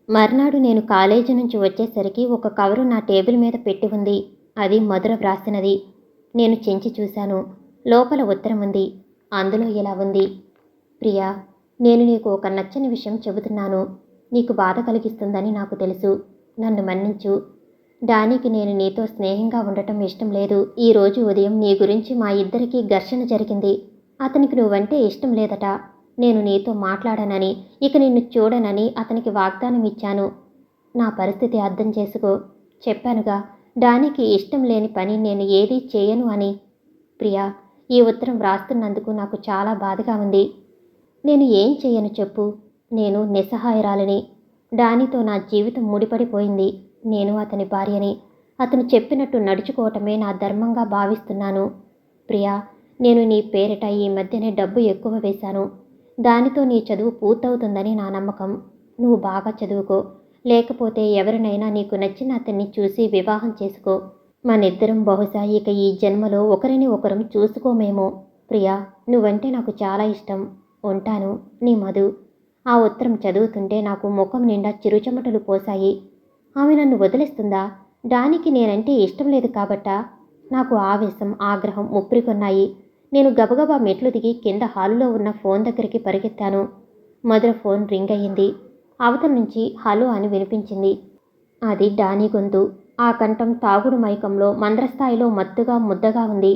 మర్నాడు నేను కాలేజీ నుంచి వచ్చేసరికి ఒక కవరు నా టేబుల్ మీద పెట్టి ఉంది. అది మధుర వ్రాసినది. నేను చించి చూశాను. లోపల ఉత్తరం ఉంది. అందులో ఇలా ఉంది: ప్రియా, నేను నీకు ఒక నచ్చని విషయం చెబుతున్నాను. నీకు బాధ కలిగిస్తుందని నాకు తెలుసు. నన్ను మన్నించు. డానీకి నేను నీతో స్నేహంగా ఉండటం ఇష్టం లేదు. ఈరోజు ఉదయం నీ గురించి మా ఇద్దరికీ ఘర్షణ జరిగింది. అతనికి నువ్వంటే ఇష్టం లేదట. నేను నీతో మాట్లాడనని, ఇక నిన్ను చూడనని అతనికి వాగ్దానం ఇచ్చాను. నా పరిస్థితి అర్థం చేసుకో. చెప్పానుగా, డానీకి ఇష్టం లేని పని నేను ఏదీ చేయను అని. ప్రియా, ఈ ఉత్తరం వ్రాస్తున్నందుకు నాకు చాలా బాధగా ఉంది. నేను ఏం చెయ్యను చెప్పు. నేను నిస్సహాయరాలిని. డానీతో నా జీవితం ముడిపడిపోయింది. నేను అతని భార్యని. అతను చెప్పినట్టు నడుచుకోవటమే నా ధర్మంగా భావిస్తున్నాను. ప్రియా, నేను నీ పేరిట ఈ మధ్యనే డబ్బు ఎక్కువ వేశాను. దానితో నీ చదువు పూర్తవుతుందని నా నమ్మకం. నువ్వు బాగా చదువుకో. లేకపోతే ఎవరినైనా నీకు నచ్చిన అతన్ని చూసి వివాహం చేసుకో. మనిద్దరం బహుశా ఇక ఈ జన్మలో ఒకరిని ఒకరం చూసుకోమేమో. ప్రియా, నువ్వంటే నాకు చాలా ఇష్టం. ఉంటాను, నీ మధు. ఆ ఉత్తరం చదువుతుంటే నాకు ముఖం నిండా చిరుచెమటలు పోశాయి. ఆమె నన్ను వదిలేస్తుందా? డానీకి నేనంటే ఇష్టం లేదు కాబట్టా? నాకు ఆవేశం, ఆగ్రహం ముప్పిరికొన్నాయి. నేను గబగబా మెట్లు దిగి కింద హాలులో ఉన్న ఫోన్ దగ్గరికి పరిగెత్తాను. మధుర ఫోన్ రింగ్ అయ్యింది. అవతల నుంచి హలో అని వినిపించింది. అది డానీ గొంతు. ఆ కంఠం తాగుడు మైకంలో మంద్రస్థాయిలో మత్తుగా ముద్దగా ఉంది.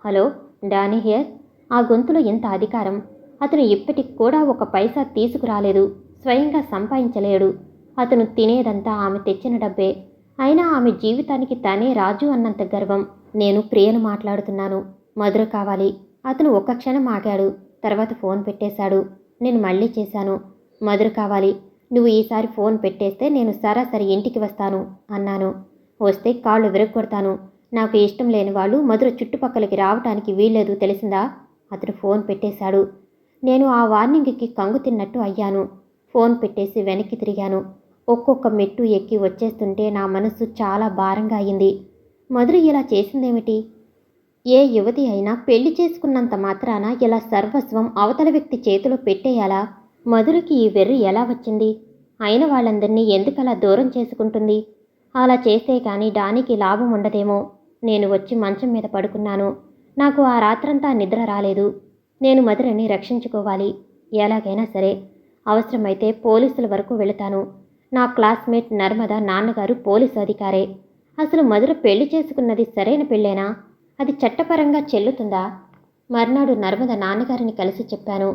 Hello, Danny here. ఆ గొంతులో ఎంత అధికారం! అతను ఇప్పటికి కూడా ఒక పైసా తీసుకురాలేదు. స్వయంగా సంపాదించలేడు. అతను తినేదంతా ఆమె తెచ్చిన డబ్బే. అయినా ఆమె జీవితానికి తనే రాజు అన్నంత గర్వం. నేను ప్రియను మాట్లాడుతున్నాను. మధుర కావాలి. అతను ఒక్క క్షణం ఆగాడు. తర్వాత ఫోన్ పెట్టేశాడు. నేను మళ్ళీ చేశాను. మధుర కావాలి. నువ్వు ఈసారి ఫోన్ పెట్టేస్తే నేను సరాసరి ఇంటికి వస్తాను అన్నాను. వస్తే కాళ్ళు విరగొడతాను. నాకు ఇష్టం లేని వాళ్ళు మధుర చుట్టుపక్కలకి రావటానికి వీల్లేదు, తెలిసిందా? అతను ఫోన్ పెట్టేశాడు. నేను ఆ వార్నింగ్కి కంగు తిన్నట్టు అయ్యాను. ఫోన్ పెట్టేసి వెనక్కి తిరిగాను. ఒక్కొక్క మెట్టు ఎక్కి వచ్చేస్తుంటే నా మనసు చాలా భారంగా అయింది. మధుర ఇలా చేసిందేమిటి? ఏ యువతి అయినా పెళ్లి చేసుకున్నంత మాత్రాన ఇలా సర్వస్వం అవతల వ్యక్తి చేతిలో పెట్టేయాలా? మధురకి ఈ వెర్రి ఎలా వచ్చింది? అయిన వాళ్ళందరినీ ఎందుకలా దూరం చేసుకుంటుంది? అలా చేస్తే కానీ డానీకి లాభం ఉండదేమో. నేను వచ్చి మంచం మీద పడుకున్నాను. నాకు ఆ రాత్రంతా నిద్ర రాలేదు. నేను మధురని రక్షించుకోవాలి. ఎలాగైనా సరే. అవసరమైతే పోలీసుల వరకు వెళతాను. నా క్లాస్మేట్ నర్మద నాన్నగారు పోలీసు అధికారే. అసలు మధుర పెళ్లి చేసుకున్నది సరైన పెళ్ళేనా? అది చట్టపరంగా చెల్లుతుందా? మర్నాడు నర్మద నాన్నగారిని కలిసి చెప్పాను.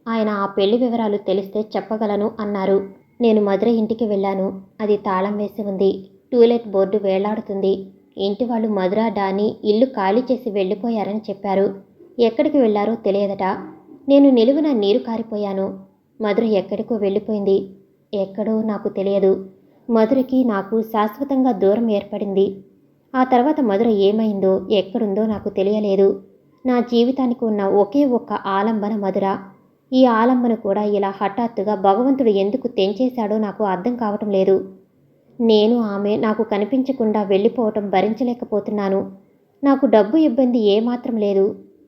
ఆయన ఆ పెళ్లి వివరాలు తెలిస్తే చెప్పగలను అన్నారు. నేను మధుర ఇంటికి వెళ్ళాను. అది తాళం వేసి ఉంది. టూలెట్ బోర్డు వేలాడుతుంది. ఇంటి వాళ్ళు మధుర, డానీ ఇల్లు ఖాళీ చేసి వెళ్ళిపోయారని చెప్పారు. ఎక్కడికి వెళ్లారో తెలియదట. నేను నిలువున నీరు కారిపోయాను. మధుర ఎక్కడికో వెళ్ళిపోయింది. ఎక్కడో నాకు తెలియదు. మధురకి నాకు శాశ్వతంగా దూరం ఏర్పడింది. ఆ తర్వాత మధుర ఏమైందో, ఎక్కడుందో నాకు తెలియలేదు. నా జీవితానికి ఉన్న ఒకే ఒక్క ఆలంబన మధుర. ఈ ఆలంబన కూడా ఇలా హఠాత్తుగా భగవంతుడు ఎందుకు తెంచేశాడో నాకు అర్థం కావటం లేదు. నేను ఆమె నాకు కనిపించకుండా వెళ్ళిపోవటం భరించలేకపోతున్నాను. నాకు డబ్బు ఇబ్బంది ఏమాత్రం లేదు.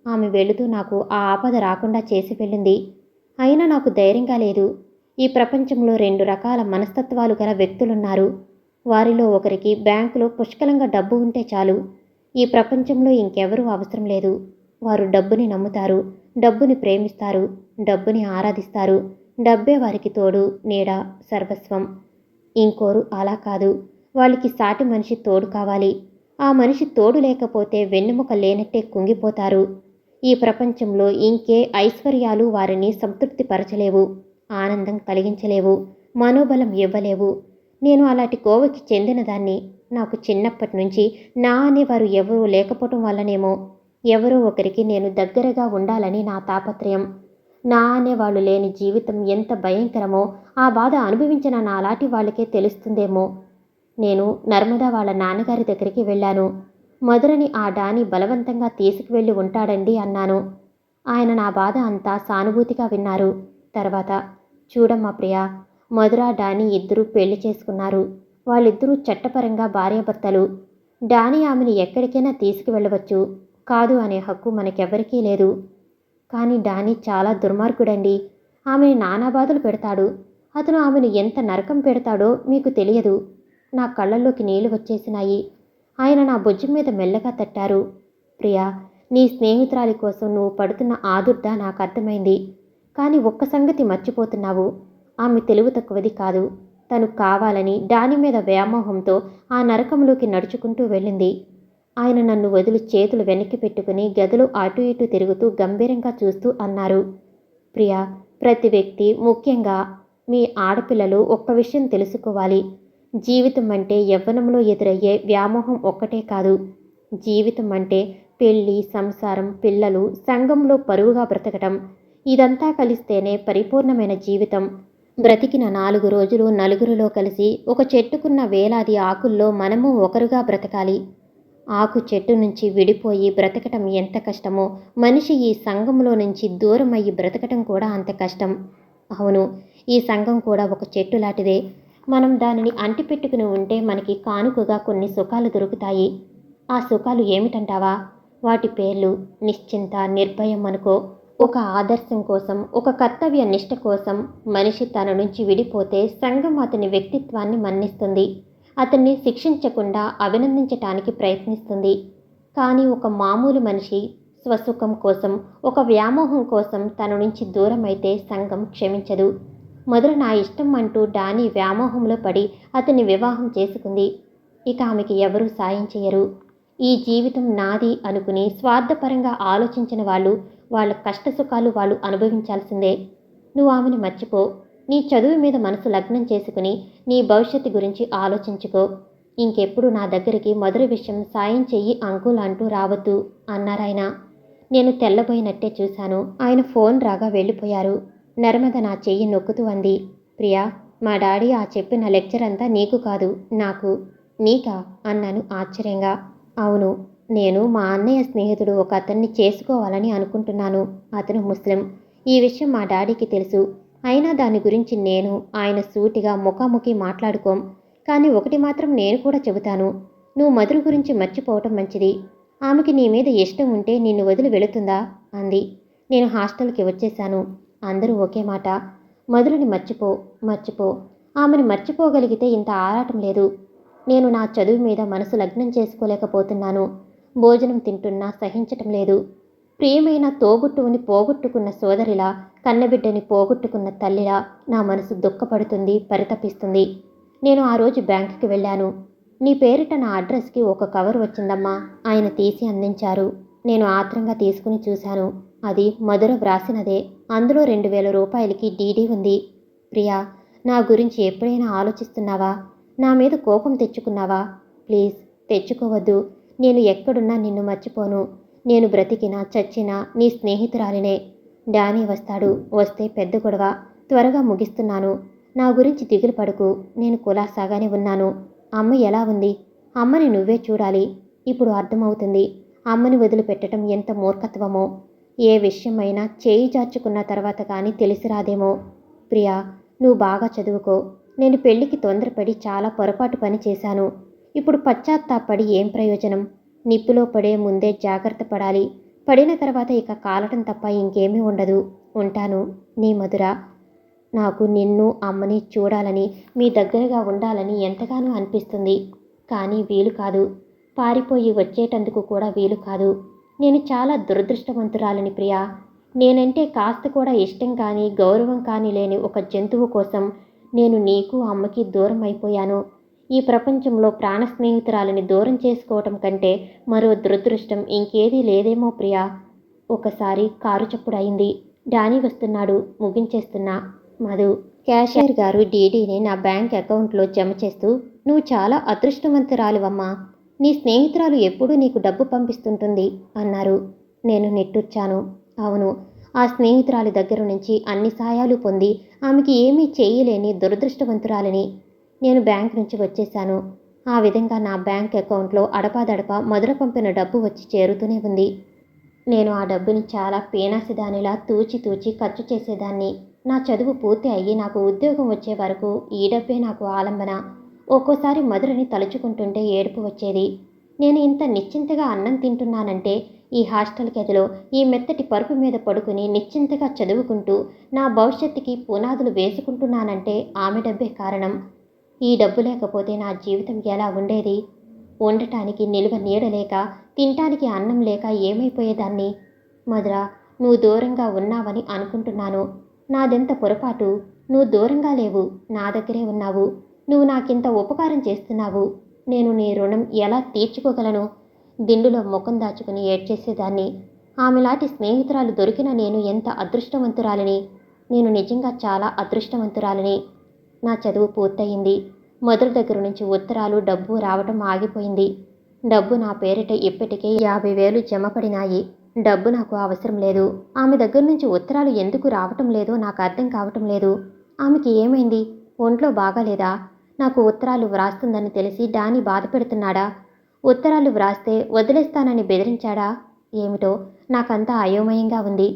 ఆమె వెళుతూ నాకు ఆ ఆపద రాకుండా చేసి వెళ్ళింది. అయినా నాకు ధైర్యంగా లేదు. ఈ ప్రపంచంలో 2 రకాల మనస్తత్వాలు గల వ్యక్తులున్నారు. వారిలో ఒకరికి బ్యాంకులో పుష్కలంగా డబ్బు ఉంటే చాలు. ఈ ప్రపంచంలో ఇంకెవరూ అవసరం లేదు. వారు డబ్బుని నమ్ముతారు, డబ్బుని ప్రేమిస్తారు, డబ్బుని ఆరాధిస్తారు. డబ్బే వారికి తోడు, నీడ, సర్వస్వం. ఇంకోరు అలా కాదు. వాళ్ళకి సాటి మనిషి తోడు కావాలి. ఆ మనిషి తోడు లేకపోతే వెన్నెముక లేనట్టే కుంగిపోతారు. ఈ ప్రపంచంలో ఇంకే ఐశ్వర్యాలు వారిని సంతృప్తిపరచలేవు, ఆనందం కలిగించలేవు, మనోబలం ఇవ్వలేవు. నేను అలాంటి కోవకి చెందినదాన్ని. నాకు చిన్నప్పటి నుంచి నా అనేవారు ఎవరూ లేకపోవటం వల్లనేమో, ఎవరో ఒకరికి నేను దగ్గరగా ఉండాలని నా తాపత్రయం. నా అనేవాళ్ళు లేని జీవితం ఎంత భయంకరమో ఆ బాధ అనుభవించిన నాలాంటి వాళ్ళకే తెలుస్తుందేమో. నేను నర్మదా వాళ్ళ నాన్నగారి దగ్గరికి వెళ్ళాను. మధురని ఆ డానీ బలవంతంగా తీసుకువెళ్ళి ఉంటాడండి అన్నాను. ఆయన నా బాధ అంతా సానుభూతిగా విన్నారు. తర్వాత, చూడమ్మా ప్రియా, మధుర, డానీ ఇద్దరూ పెళ్లి చేసుకున్నారు. వాళ్ళిద్దరూ చట్టపరంగా భార్యాభర్తలు. డానీ ఆమెను ఎక్కడికైనా తీసుకువెళ్ళవచ్చు. కాదు అనే హక్కు మనకెవ్వరికీ లేదు. కానీ డానీ చాలా దుర్మార్గుడండి. ఆమెని నానా బాధలు పెడతాడు. అతను ఆమెను ఎంత నరకం పెడతాడో మీకు తెలియదు. నా కళ్ళల్లోకి నీళ్లు వచ్చేసినాయి. ఆయన నా భుజం మీద మెల్లగా తట్టారు. ప్రియా, నీ స్నేహితురాలి కోసం నువ్వు పడుతున్న ఆదుర్ద నాకు అర్థమైంది. కానీ ఒక్క సంగతి మర్చిపోతున్నావు. ఆమె తెలివి తక్కువది కాదు. తను కావాలని డానీ మీద వ్యామోహంతో ఆ నరకంలోకి నడుచుకుంటూ వెళ్ళింది. ఆయన నన్ను వదిలి చేతులు వెనక్కి పెట్టుకుని గదిలో అటు ఇటు తిరుగుతూ గంభీరంగా చూస్తూ అన్నారు. ప్రియా, ప్రతి వ్యక్తి, ముఖ్యంగా మీ ఆడపిల్లలు ఒక్క విషయం తెలుసుకోవాలి. జీవితం అంటే యవ్వనంలో ఎదురయ్యే వ్యామోహం ఒక్కటే కాదు. జీవితం అంటే పెళ్ళి, సంసారం, పిల్లలు, సంఘంలో పరువుగా బ్రతకటం. ఇదంతా కలిస్తేనే పరిపూర్ణమైన జీవితం. బ్రతికిన 4 రోజులు నలుగురిలో కలిసి ఒక చెట్టుకున్న వేలాది ఆకుల్లో మనము ఒకరుగా బ్రతకాలి. ఆకు చెట్టు నుంచి విడిపోయి బ్రతకటం ఎంత కష్టమో, మనిషి ఈ సంఘంలో నుంచి దూరమయ్యి బ్రతకటం కూడా అంత కష్టం. అవును, ఈ సంఘం కూడా ఒక చెట్టు లాంటిదే. మనం దానిని అంటిపెట్టుకుని ఉంటే మనకి కానుకగా కొన్ని సుఖాలు దొరుకుతాయి. ఆ సుఖాలు ఏమిటంటావా? వాటి పేర్లు నిశ్చింత, నిర్భయం అనుకో. ఒక ఆదర్శం కోసం, ఒక కర్తవ్య నిష్ట కోసం మనిషి తన నుంచి విడిపోతే సంఘం అతని వ్యక్తిత్వాన్ని మన్నిస్తుంది. అతన్ని శిక్షించకుండా అభినందించటానికి ప్రయత్నిస్తుంది. కానీ ఒక మామూలు మనిషి స్వసుఖం కోసం, ఒక వ్యామోహం కోసం తన నుంచి దూరమైతే సంఘం క్షమించదు. మొదలు నా ఇష్టం అంటూ డానీ వ్యామోహంలో పడి అతన్ని వివాహం చేసుకుంది. ఇక ఆమెకి ఎవరూ సాయం చేయరు. ఈ జీవితం నాది అనుకుని స్వార్థపరంగా ఆలోచించిన వాళ్ళు, వాళ్ళ కష్టసుఖాలు వాళ్ళు అనుభవించాల్సిందే. నువ్వు ఆమెను మర్చిపో. నీ చదువు మీద మనసు లగ్నం చేసుకుని నీ భవిష్యత్తు గురించి ఆలోచించుకో. ఇంకెప్పుడు నా దగ్గరికి మధుర విషయం సాయం చెయ్యి అంకుల్ అంటూ రావద్దు అన్నారాయన. నేను తెల్లబోయినట్టే చూశాను. ఆయన ఫోన్ రాగా వెళ్ళిపోయారు. నర్మద నా చెయ్యి నొక్కుతూ అంది. ప్రియా, మా డాడీ ఆ చెప్పిన లెక్చర్ అంతా నీకు కాదు, నాకు. నీకా అన్నాను ఆశ్చర్యంగా. అవును, నేను మా అన్నయ్య స్నేహితుడు ఒక అతన్ని చేసుకోవాలని అనుకుంటున్నాను. అతను ముస్లిం. ఈ విషయం మా డాడీకి తెలుసు. అయినా దాని గురించి నేను ఆయన సూటిగా ముఖాముఖి మాట్లాడుకోం. కానీ ఒకటి మాత్రం నేను కూడా చెబుతాను. నువ్వు మధుర గురించి మర్చిపోవటం మంచిది. ఆమెకి నీ మీద ఇష్టం ఉంటే నిన్ను వదిలి వెళుతుందా అంది. నేను హాస్టల్కి వచ్చేశాను. అందరూ ఒకే మాట. మధురని మర్చిపో, మర్చిపో. ఆమెను మర్చిపోగలిగితే ఇంత ఆరాటం లేదు. నేను నా చదువు మీద మనసు లగ్నం చేసుకోలేకపోతున్నాను. భోజనం తింటున్నా సహించటం లేదు. ప్రియమైన తోబుట్టువుని పోగొట్టుకున్న సోదరిలా, కన్నబిడ్డని పోగొట్టుకున్న తల్లిలా నా మనసు దుఃఖపడుతుంది, పరితపిస్తుంది. నేను ఆ రోజు బ్యాంకుకి వెళ్ళాను. నీ పేరిట నా అడ్రస్కి ఒక కవర్ వచ్చిందమ్మా. ఆయన తీసి అందించారు. నేను ఆత్రంగా తీసుకుని చూశాను. అది మధుర వ్రాసినదే. అందులో 2000 రూపాయలకి డీడీ ఉంది. ప్రియా, నా గురించి ఎప్పుడైనా ఆలోచిస్తున్నావా? నా మీద కోపం తెచ్చుకున్నావా? ప్లీజ్ తెచ్చుకోవద్దు. నేను ఎక్కడున్నా నిన్ను మర్చిపోను. నేను బ్రతికినా చచ్చినా నీ స్నేహితురాలినే. డానీ వస్తాడు. వస్తే పెద్ద గొడవ. త్వరగా ముగిస్తున్నాను. నా గురించి దిగులు పడకు. నేను కులాసాగానే ఉన్నాను. అమ్మ ఎలా ఉంది? అమ్మని నువ్వే చూడాలి. ఇప్పుడు అర్థమవుతుంది అమ్మని వదిలిపెట్టడం ఎంత మూర్ఖత్వమో. ఏ విషయమైనా చేయి జార్చుకున్న తర్వాత కానీ తెలిసిరాదేమో. ప్రియా, నువ్వు బాగా చదువుకో. నేను పెళ్లికి తొందరపడి చాలా పొరపాటు పని చేశాను. ఇప్పుడు పశ్చాత్తాపడి ఏం ప్రయోజనం? నిప్పులో పడే ముందే జాగ్రత్త పడాలి. పడిన తర్వాత ఇక కాలటం తప్ప ఇంకేమీ ఉండదు. ఉంటాను, నీ మధుర. నాకు నిన్ను అమ్మని చూడాలని, మీ దగ్గరగా ఉండాలని ఎంతగానో అనిపిస్తుంది. కానీ వీలు కాదు. పారిపోయి వచ్చేటందుకు కూడా వీలు కాదు. నేను చాలా దురదృష్టవంతురాలని ప్రియా. నేనంటే కాస్త కూడా ఇష్టం కానీ గౌరవం కానీ లేని ఒక జంతువు కోసం నేను నీకు అమ్మకి దూరం అయిపోయాను. ఈ ప్రపంచంలో ప్రాణ స్నేహితురాలని దూరం చేసుకోవటం కంటే మరో దురదృష్టం ఇంకేదీ లేదేమో ప్రియా. ఒకసారి కారు చప్పుడు అయింది. డానీ వస్తున్నాడు. ముగించేస్తున్నా. మధు. క్యాషియర్ గారు డీడీని నా బ్యాంక్ అకౌంట్లో జమ చేస్తూ, నువ్వు చాలా అదృష్టవంతురాలివమ్మా. నీ స్నేహితురాలు ఎప్పుడూ నీకు డబ్బు పంపిస్తుంటుంది అన్నారు. నేను నిట్టూర్చాను. అవును, ఆ స్నేహితురాలి దగ్గర నుంచి అన్ని సాయాలు పొంది ఆమెకి ఏమీ చేయలేని దురదృష్టవంతురాలిని. నేను బ్యాంక్ నుంచి వచ్చేశాను. ఆ విధంగా నా బ్యాంక్ అకౌంట్లో అడపాదడపా మధుర పంపిన డబ్బు వచ్చి చేరుతూనే ఉంది. నేను ఆ డబ్బుని చాలా పీనాసిదానిలా తూచి తూచి ఖర్చు చేసేదాన్ని. నా చదువు పూర్తి అయ్యి నాకు ఉద్యోగం వచ్చే వరకు ఈ డబ్బే నాకు ఆలంబన. ఒక్కోసారి మధురని తలుచుకుంటుంటే ఏడుపు వచ్చేది. నేను ఇంత నిశ్చింతగా అన్నం తింటున్నానంటే ఈ హాస్టల్ గదిలో ఈ మెత్తటి పరుపు మీద పడుకుని నిశ్చింతగా చదువుకుంటూ నా భవిష్యత్తుకి పునాదులు వేసుకుంటున్నానంటే ఆమె డబ్బే కారణం. ఈ డబ్బు లేకపోతే నా జీవితం ఎలా ఉండేది? ఉండటానికి నిలువ నీడ లేక, తినటానికి అన్నం లేక ఏమైపోయేదాన్ని? మధుర, నువ్వు దూరంగా ఉన్నావని అనుకుంటున్నాను. నాదెంత పొరపాటు. నువ్వు దూరంగా లేవు, నా దగ్గరే ఉన్నావు. నువ్వు నాకింత ఉపకారం చేస్తున్నావు. నేను నీ రుణం ఎలా తీర్చుకోగలను? దిండులో ముఖం దాచుకుని ఏడ్చేసేదాన్ని. ఆమెలాంటి స్నేహితురాలు దొరికిన నేను ఎంత అదృష్టవంతురాలిని. నేను నిజంగా చాలా అదృష్టవంతురాలిని. నా చదువు పూర్తయింది. మొదటి దగ్గర నుంచి ఉత్తరాలు, డబ్బు రావటం ఆగిపోయింది. డబ్బు నా పేరిట ఇప్పటికే 50,000 జమపడినాయి. డబ్బు నాకు అవసరం లేదు. ఆమె దగ్గర నుంచి ఉత్తరాలు ఎందుకు రావటం లేదో నాకు అర్థం కావటం లేదు. ఆమెకి ఏమైంది? ఒంట్లో బాగాలేదా? నాకు ఉత్తరాలు వ్రాస్తుందని తెలిసి డానీ బాధ పెడుతున్నాడా? ఉత్తరాలు వ్రాస్తే వదిలేస్తానని బెదిరించాడా? ఏమిటో నాకంతా అయోమయంగా ఉంది.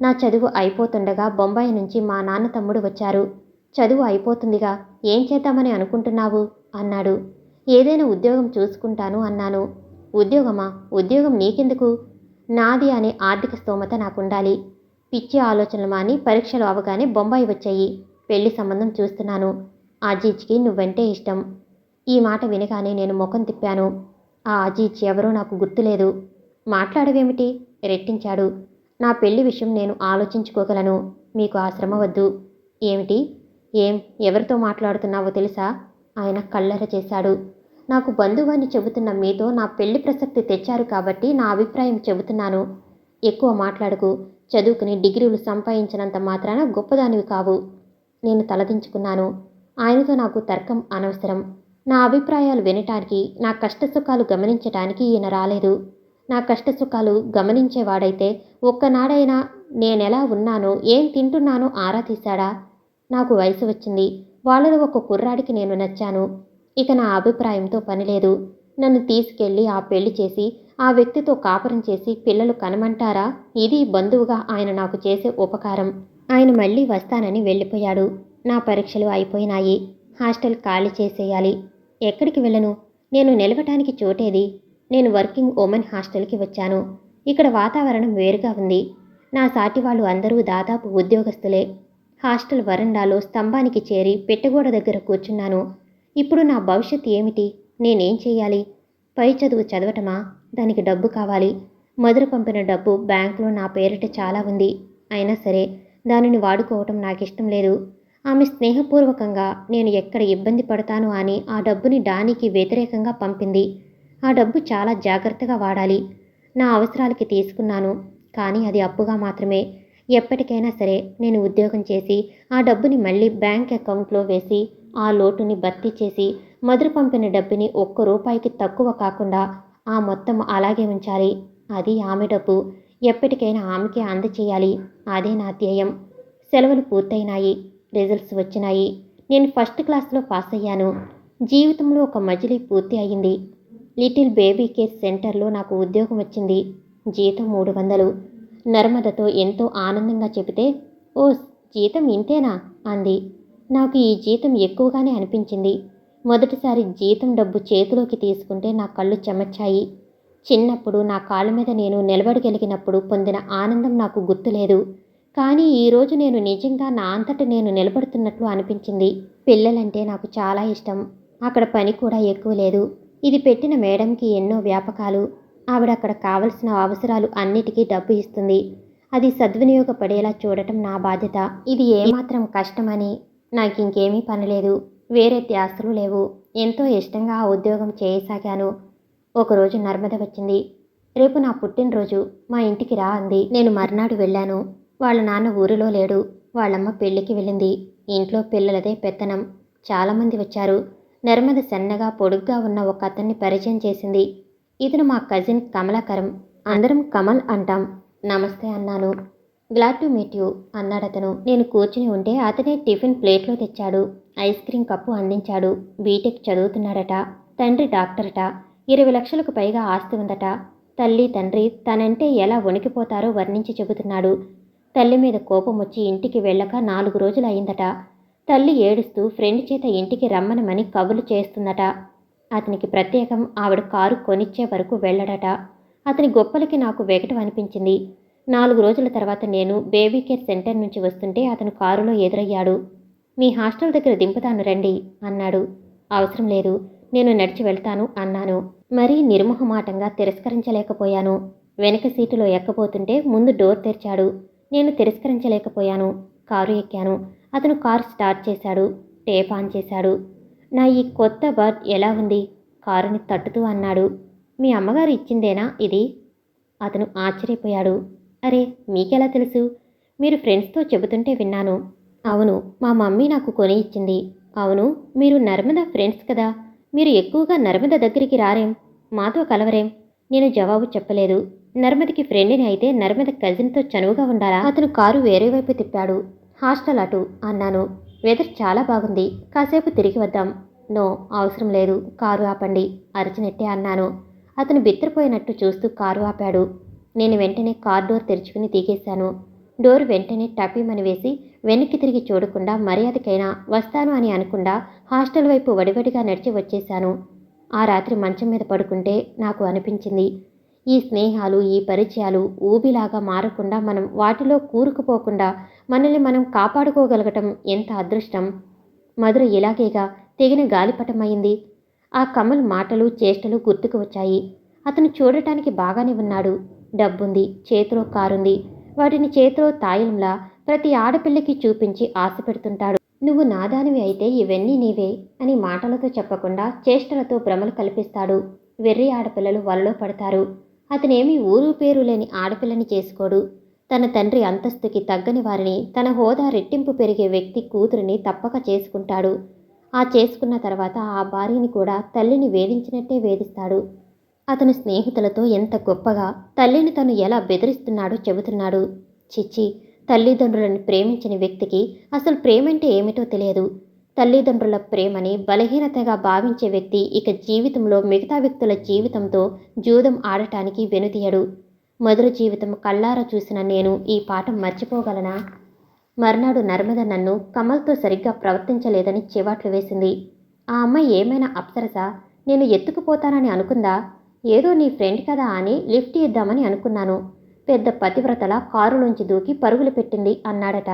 నా చదువు అయిపోతుండగా బొంబాయి నుంచి మా నాన్న తమ్ముడు వచ్చారు. చదువు అయిపోతుందిగా, ఏం చేద్దామని అనుకుంటున్నావు అన్నాడు. ఏదైనా ఉద్యోగం చూసుకుంటాను అన్నాను. ఉద్యోగమా? ఉద్యోగం నీకెందుకు? నాది అనే ఆర్థిక స్తోమత నాకుండాలి. పిచ్చి ఆలోచనలు మాని పరీక్షలు అవగానే బొంబాయి వచ్చాయి. పెళ్లి సంబంధం చూస్తున్నాను. అజీజ్కి నువ్వంటే ఇష్టం. ఈ మాట వినగానే నేను ముఖం తిప్పాను. ఆ అజీజ్ ఎవరో నాకు గుర్తులేదు. మాట్లాడవేమిటి? రెట్టించాడు. నా పెళ్లి విషయం నేను ఆలోచించుకోగలను. మీకు ఆ శ్రమ వద్దు. ఏమిటి? ఎవరితో మాట్లాడుతున్నావో తెలుసా? ఆయన కళ్ళెర చేశాడు. నాకు బంధువని చెబుతున్న మీతో నా పెళ్లి ప్రసక్తి తెచ్చారు కాబట్టి నా అభిప్రాయం చెబుతున్నాను. ఎక్కువ మాట్లాడుకు. చదువుకుని డిగ్రీలు సంపాదించినంత మాత్రాన గొప్పదానివి కావు. నేను తలదించుకున్నాను. ఆయనతో నాకు తర్కం అనవసరం. నా అభిప్రాయాలు వినటానికి, నా కష్టసుఖాలు గమనించటానికి ఈయన రాలేదు. నా కష్టసుఖాలు గమనించేవాడైతే ఒక్కనాడైనా నేనెలా ఉన్నానో, ఏం తింటున్నానో ఆరా తీశాడా? నాకు వయసు వచ్చింది. వాళ్ళలో ఒక కుర్రాడికి నేను నచ్చాను. ఇక నా అభిప్రాయంతో పనిలేదు. నన్ను తీసుకెళ్ళి ఆ పెళ్లి చేసి ఆ వ్యక్తితో కాపురం చేసి పిల్లలు కనమంటారా? ఇది బంధువుగా ఆయన నాకు చేసే ఉపకారం. ఆయన మళ్ళీ వస్తానని వెళ్ళిపోయాడు. నా పరీక్షలు అయిపోయినాయి. హాస్టల్ ఖాళీ చేసేయాలి. ఎక్కడికి వెళ్ళను? నేను నిలవటానికి చోటేది? నేను వర్కింగ్ ఉమెన్ హాస్టల్కి వచ్చాను. ఇక్కడ వాతావరణం వేరుగా ఉంది. నా సాటి వాళ్ళు అందరూ దాదాపు ఉద్యోగస్తులే. హాస్టల్ వరండాలో స్తంభానికి చేరి పెట్టెగోడ దగ్గర కూర్చున్నాను. ఇప్పుడు నా భవిష్యత్తు ఏమిటి? నేనేం చెయ్యాలి? పై చదువు చదవటమా? దానికి డబ్బు కావాలి. మధుర పంపిన డబ్బు బ్యాంకులో నా పేరిట చాలా ఉంది. అయినా సరే దానిని వాడుకోవటం నాకిష్టం లేదు. ఆమె స్నేహపూర్వకంగా నేను ఎక్కడ ఇబ్బంది పడతాను అని ఆ డబ్బుని డానీకి వ్యతిరేకంగా పంపింది. ఆ డబ్బు చాలా జాగ్రత్తగా వాడాలి. నా అవసరాలకి తీసుకున్నాను, కానీ అది అప్పుగా మాత్రమే. ఎప్పటికైనా సరే నేను ఉద్యోగం చేసి ఆ డబ్బుని మళ్ళీ బ్యాంక్ అకౌంట్లో వేసి ఆ లోటుని భర్తీ చేసి మధుర పంపిన డబ్బుని ₹1 తక్కువ కాకుండా ఆ మొత్తం అలాగే ఉంచాలి. అది ఆమె డబ్బు. ఎప్పటికైనా ఆమెకే అందచేయాలి. అదే నా ధ్యేయం. సెలవులు పూర్తయినాయి. రిజల్ట్స్ వచ్చినాయి. నేను ఫస్ట్ క్లాస్లో పాస్ అయ్యాను. జీవితంలో ఒక మజిలీ పూర్తి అయింది. లిటిల్ బేబీ కేర్ సెంటర్లో నాకు ఉద్యోగం వచ్చింది. జీతం 300. నర్మదతో ఎంతో ఆనందంగా చెబితే, ఓ జీతం ఇంతేనా అంది. నాకు ఈ జీతం ఎక్కువగానే అనిపించింది. మొదటిసారి జీతం డబ్బు చేతిలోకి తీసుకుంటే నా కళ్ళు చెమర్చాయి. చిన్నప్పుడు నా కాళ్ళ మీద నేను నిలబడగలిగినప్పుడు పొందిన ఆనందం నాకు గుర్తులేదు. కానీ ఈరోజు నేను నిజంగా నా అంతట నేను నిలబడుతున్నట్లు అనిపించింది. పిల్లలంటే నాకు చాలా ఇష్టం. అక్కడ పని కూడా ఎక్కువ లేదు. ఇది పెట్టిన మేడంకి ఎన్నో వ్యాపకాలు. ఆవిడ అక్కడ కావలసిన అవసరాలు అన్నిటికీ డబ్బు ఇస్తుంది. అది సద్వినియోగపడేలా చూడటం నా బాధ్యత. ఇది ఏమాత్రం కష్టమని నాకు ఇంకేమీ పనిలేదు. వేరే ధ్యాసలు లేవు. ఎంతో ఇష్టంగా ఆ ఉద్యోగం చేయసాగాను. ఒకరోజు నర్మద వచ్చింది. రేపు నా పుట్టినరోజు, మా ఇంటికి రా అంది. నేను మర్నాడు వెళ్ళాను. వాళ్ళ నాన్న ఊరిలో లేడు. వాళ్ళమ్మ పెళ్లికి వెళ్ళింది. ఇంట్లో పిల్లలదే పెత్తనం. చాలామంది వచ్చారు. నర్మద సన్నగా పొడుగ్గా ఉన్న ఒక అతన్ని పరిచయం చేసింది. ఇతను మా కజిన్ కమలాకరం. అందరం కమల్ అంటాం. నమస్తే అన్నాను. గ్లాడ్ టు మీట్ యూ అన్నాడతను. నేను కూర్చుని ఉంటే అతనే టిఫిన్ ప్లేట్లో తెచ్చాడు. ఐస్ క్రీం కప్పు అందించాడు. బీటెక్ చదువుతున్నాడట. తండ్రి డాక్టరట. 20 లక్షలకు పైగా ఆస్తి ఉందట. తల్లి తండ్రి తనంటే ఎలా వణికిపోతారో వర్ణించి చెబుతున్నాడు. తల్లి మీద కోపం వచ్చి ఇంటికి వెళ్ళక 4 రోజులు అయిందట. తల్లి ఏడుస్తూ ఫ్రెండ్ చేత ఇంటికి రమ్మనమని కబుర్లు చేస్తుందట. అతనికి ప్రత్యేకం ఆవిడ కారు కొనిచ్చే వరకు వెళ్ళడట. అతని గొప్పలకి నాకు వెగటం అనిపించింది. 4 రోజుల తర్వాత నేను బేబీ కేర్ సెంటర్ నుంచి వస్తుంటే అతను కారులో ఎదురయ్యాడు. మీ హాస్టల్ దగ్గర దింపుతాను రండి అన్నాడు. అవసరం లేదు, నేను నడిచి వెళ్తాను అన్నాను. మరీ నిర్మోహమాటంగా తిరస్కరించలేకపోయాను. వెనక సీటులో ఎక్కబోతుంటే ముందు డోర్ తెరిచాడు. నేను తిరస్కరించలేకపోయాను. కారు ఎక్కాను. అతను కారు స్టార్ట్ చేశాడు. టేప్ ఆన్ చేశాడు. నా ఈ కొత్త బర్డ్ ఎలా ఉంది? కారుని తట్టుతూ అన్నాడు. మీ అమ్మగారు ఇచ్చిందేనా ఇది? అతను ఆశ్చర్యపోయాడు. అరే, మీకెలా తెలుసు? మీరు ఫ్రెండ్స్తో చెబుతుంటే విన్నాను. అవును, మా మమ్మీ నాకు కొని ఇచ్చింది. అవును, మీరు నర్మద ఫ్రెండ్స్ కదా, మీరు ఎక్కువగా నర్మద దగ్గరికి రారేం, మాతో కలవరేం? నేను జవాబు చెప్పలేదు. నర్మదకి ఫ్రెండ్ని అయితే నర్మద కజిన్తో చనువుగా ఉండాలా? అతను కారు వేరే వైపు తిప్పాడు. హాస్టల్ అటు అన్నాను. వెదర్ చాలా బాగుంది, కాసేపు తిరిగి వద్దాం. నో, అవసరం లేదు, కారు ఆపండి అరచినట్టే అన్నాను. అతను బిత్తరపోయినట్టు చూస్తూ కారు ఆపాడు. నేను వెంటనే కార్ డోర్ తెరుచుకుని దిగేశాను. డోర్ వెంటనే టపీమని వేసి వెనక్కి తిరిగి చూడకుండా మర్యాదకైనా వస్తాను అని అనకుండా హాస్టల్ వైపు వడివడిగా నడిచి వచ్చేశాను. ఆ రాత్రి మంచం మీద పడుకుంటే నాకు అనిపించింది, ఈ స్నేహాలు, ఈ పరిచయాలు ఊబిలాగా మారకుండా మనం వాటిలో కూరుకుపోకుండా మనల్ని మనం కాపాడుకోగలగటం ఎంత అదృష్టం. మధుర ఇలాగేగా తెగిన గాలిపటమైంది. ఆ కమల్ మాటలు చేష్టలు గుర్తుకు వచ్చాయి. అతను చూడటానికి బాగానే ఉన్నాడు. డబ్బుంది, చేతిలో కారుంది. వాటిని చేతిలో తాయిలంలా ప్రతి ఆడపిల్లకి చూపించి ఆశ పెడుతుంటాడు. నువ్వు నాదానివి అయితే ఇవన్నీ నీవే అని మాటలతో చెప్పకుండా చేష్టలతో భ్రమలు కల్పిస్తాడు. వెర్రి ఆడపిల్లలు వలలో పడతారు. అతనేమీ ఊరు పేరు లేని ఆడపిల్లని చేసుకోడు. తన తండ్రి అంతస్తుకి తగ్గని వారిని, తన హోదా రెట్టింపు పెరిగే వ్యక్తి కూతురిని తప్పక చేసుకుంటాడు. ఆ చేసుకున్న తర్వాత ఆ భార్యని కూడా తల్లిని వేధించినట్టే వేధిస్తాడు. అతను స్నేహితులతో ఎంత గొప్పగా తల్లిని తను ఎలా బెదిరిస్తున్నాడో చెబుతున్నాడు. చిచ్చి, తల్లిదండ్రులను ప్రేమించిన వ్యక్తికి అసలు ప్రేమంటే ఏమిటో తెలియదు. తల్లిదండ్రుల ప్రేమని బలహీనతగా భావించే వ్యక్తి ఇక జీవితంలో మిగతా వ్యక్తుల జీవితంతో జూదం ఆడటానికి వెనుదీయడు. మధుర జీవితం కళ్ళారా చూసిన నేను ఈ పాఠం మర్చిపోగలనా? మర్నాడు నర్మద నన్ను కమల్తో సరిగ్గా ప్రవర్తించలేదని చివాట్లు వేసింది. ఆ అమ్మాయి ఏమైనా అప్సరసా? నేను ఎత్తుకుపోతానని అనుకుందా? ఏదో నీ ఫ్రెండ్ కదా అని లిఫ్ట్ ఇద్దామని అనుకున్నాను. పెద్ద పతివ్రతలా కారులోంచి దూకి పరుగులు పెట్టింది అన్నాడట.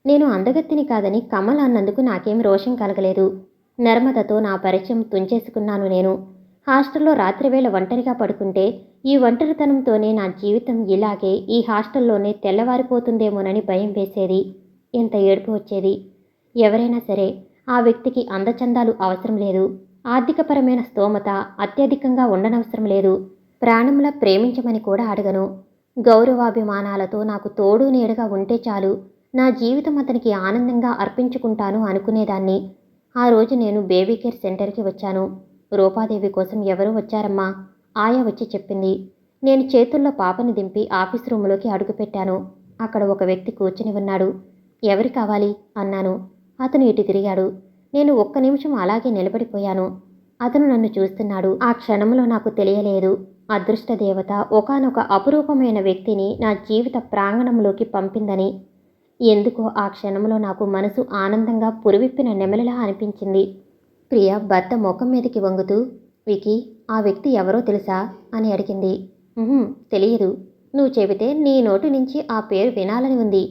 నేను అందగత్తిని కాదని కమల్ అన్నందుకు నాకేం రోషం కలగలేదు. నర్మదతో నా పరిచయం తుంచేసుకున్నాను నేను. హాస్టల్లో రాత్రివేళ ఒంటరిగా పడుకుంటే ఈ ఒంటరితనంతోనే నా జీవితం ఇలాగే ఈ హాస్టల్లోనే తెల్లవారిపోతుందేమోనని భయం వేసేది. ఎంత ఏడుపు వచ్చేది. ఎవరైనా సరే ఆ వ్యక్తికి అందచందాలు అవసరం లేదు. ఆర్థికపరమైన స్తోమత అత్యధికంగా ఉండనవసరం లేదు. ప్రాణంలా ప్రేమించమని కూడా అడగను. గౌరవాభిమానాలతో నాకు తోడు నీడగా ఉంటే చాలు. నా జీవితం అతనికి ఆనందంగా అర్పించుకుంటాను అనుకునేదాన్ని. ఆ రోజు నేను బేబీ కేర్ సెంటర్కి వచ్చాను. రూపాదేవి కోసం ఎవరో వచ్చారమ్మా, ఆయా వచ్చి చెప్పింది. నేను చేతుల్లో పాపని దింపి ఆఫీస్ రూములోకి అడుగుపెట్టాను. అక్కడ ఒక వ్యక్తి కూర్చుని ఉన్నాడు. ఎవరు కావాలి అన్నాను. అతను ఇటు తిరిగాడు. నేను ఒక్క నిమిషం అలాగే నిలబడిపోయాను. అతను నన్ను చూస్తున్నాడు. ఆ క్షణంలో నాకు తెలియలేదు, అదృష్ట దేవత ఒకానొక అపురూపమైన వ్యక్తిని నా జీవిత ప్రాంగణంలోకి పంపిందని. ఎందుకో ఆ క్షణంలో నాకు మనసు ఆనందంగా పురివిప్పిన నెమలిలా అనిపించింది. ప్రియ భర్త ముఖం మీదకి వంగుతూ, వికీ, ఆ వ్యక్తి ఎవరో తెలుసా అని అడిగింది. తెలియదు. నువ్వు చెబితే నీ నోటి నుంచి ఆ పేరు వినాలని ఉంది.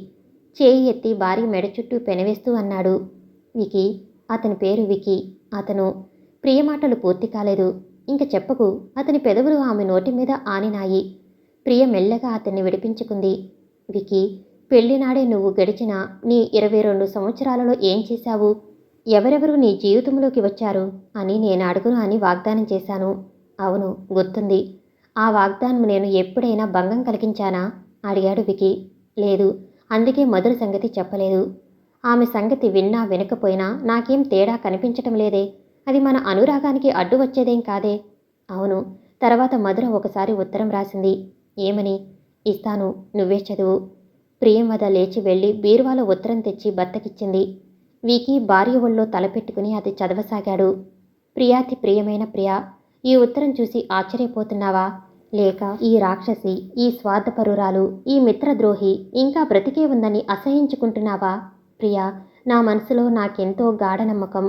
చేయి ఎత్తి భార్య మెడ చుట్టూ పెనవేస్తూ అన్నాడు. వికీ, అతని పేరు వికీ. అతను. ప్రియ మాటలు పూర్తి కాలేదు. ఇంక చెప్పకు. అతని పెదవులు ఆమె నోటి మీద ఆనినాయి. ప్రియ మెల్లగా అతన్ని విడిపించుకుంది. వికీ, పెళ్లినాడే నువ్వు గడిచిన నీ 22 సంవత్సరాలలో ఏం చేశావు? ఎవరెవరు నీ జీవితంలోకి వచ్చారు అని నేను అడుగును అని వాగ్దానం చేశాను. అవును, గుర్తుంది. ఆ వాగ్దానం నేను ఎప్పుడైనా భంగం కలిగించానా అడిగాడు వికీ. లేదు, అందుకే మధుర సంగతి చెప్పలేదు. ఆమె సంగతి విన్నా వినకపోయినా నాకేం తేడా కనిపించటం లేదే. అది మన అనురాగానికి అడ్డు వచ్చేదేం కాదే. అవును. తర్వాత మధుర ఒకసారి ఉత్తరం రాసింది. ఏమని? ఇస్తాను, నువ్వే చదువు. ప్రియం వద లేచి వెళ్ళి బీరువాలో ఉత్తరం తెచ్చి భర్తకిచ్చింది. వీకీ భార్య ఒళ్ళో తలపెట్టుకుని అది చదవసాగాడు. ప్రియాతి ప్రియమైన ప్రియా, ఈ ఉత్తరం చూసి ఆశ్చర్యపోతున్నావా? లేక ఈ రాక్షసి, ఈ స్వార్థపరురాలు, ఈ మిత్రద్రోహి ఇంకా బ్రతికే ఉందని అసహించుకుంటున్నావా? ప్రియా, నా మనసులో నాకెంతో గాఢ నమ్మకం.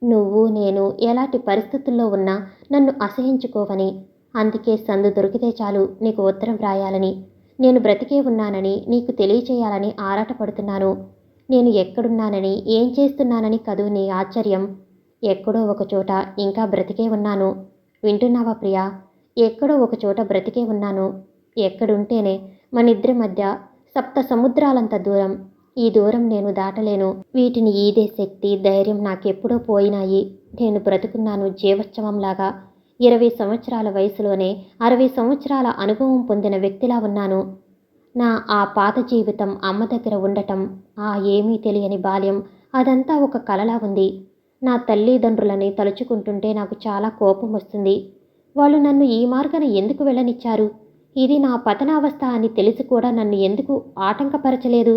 నువ్వు నేను ఎలాంటి పరిస్థితుల్లో ఉన్నా నన్ను అసహించుకోవని. అందుకే సందు దొరికితే చాలు నీకు ఉత్తరం వ్రాయాలని, నేను బ్రతికే ఉన్నానని నీకు తెలియచేయాలని ఆరాటపడుతున్నాను. నేను ఎక్కడున్నానని, ఏం చేస్తున్నానని కదూ నీ ఆశ్చర్యం. ఎక్కడో ఒకచోట ఇంకా బ్రతికే ఉన్నాను. వింటున్నావా ప్రియా? ఎక్కడో ఒకచోట బ్రతికే ఉన్నాను. ఎక్కడుంటేనే మనిద్దరి మధ్య సప్త సముద్రాలంత దూరం. ఈ దూరం నేను దాటలేను. వీటిని ఈదే శక్తి, ధైర్యం నాకెప్పుడో పోయినాయి. నేను బ్రతుకున్నాను జీవోత్సవంలాగా. 20 సంవత్సరాల వయసులోనే 60 సంవత్సరాల అనుభవం పొందిన వ్యక్తిలా ఉన్నాను. నా ఆ పాత జీవితం, అమ్మ దగ్గర ఉండటం, ఆ ఏమీ తెలియని బాల్యం, అదంతా ఒక కలలా ఉంది. నా తల్లిదండ్రులని తలుచుకుంటుంటే నాకు చాలా కోపం వస్తుంది. వాళ్ళు నన్ను ఈ మార్గాన ఎందుకు వెళ్ళనిచ్చారు? ఇది నా పతనావస్థ అని తెలిసి కూడా నన్ను ఎందుకు ఆటంకపరచలేదు?